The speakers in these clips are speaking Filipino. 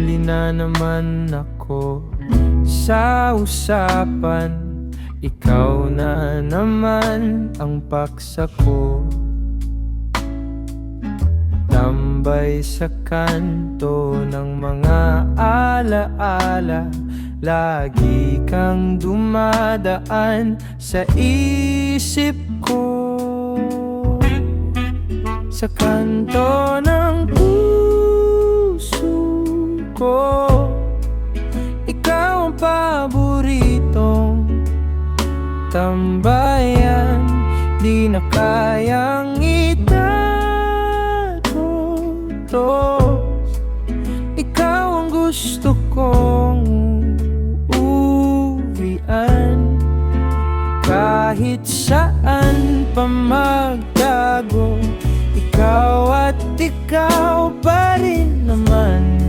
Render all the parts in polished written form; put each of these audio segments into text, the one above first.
Huli na naman ako sa usapan. Ikaw na naman ang paksa ko. Tambay sa kanto ng mga alaala. Lagi kang dumadaan sa isip ko. Sa kanto ng puso ko, ikaw ang paboritong tambayan. Di na kayang itago. Ikaw ang gusto kong uwian. Kahit saan pa magtago, ikaw at ikaw pa rin naman.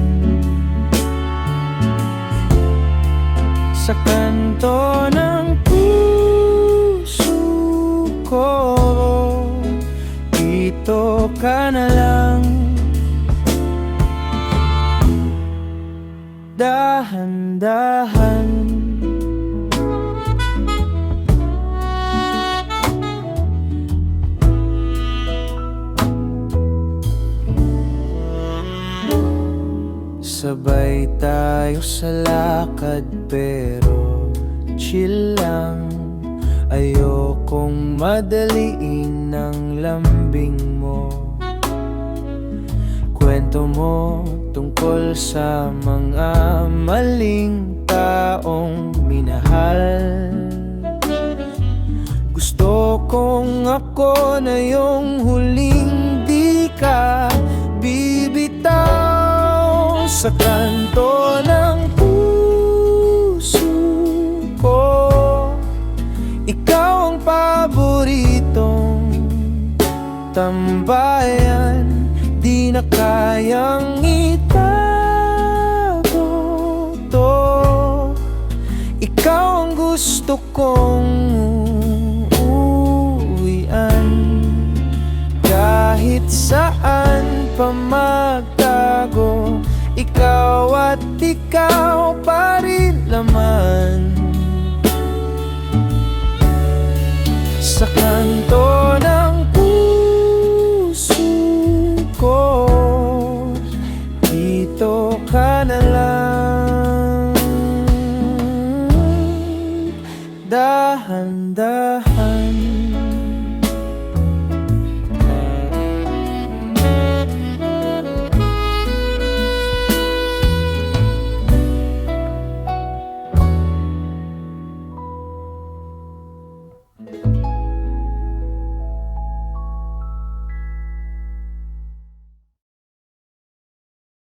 Sa kanto ng puso ko, dito ka na lang. Dahan-dahan. Sabay tayo sa lakad pero chill lang. Ayokong madaliin ng lambing mo. Kwento mo tungkol sa mga maling taong minahal. Gusto kong ako na yung huling di ka bibitaw. Sa kanto ng puso ko, ikaw ang paboritong tambayan. Di na kayang itago to. Ikaw ang gusto kong uwian. Kahit saan pa magtago, ikaw at ikaw pa rin naman. Sa kanto ng puso ko, dito ka na lang. Dahan-dahan.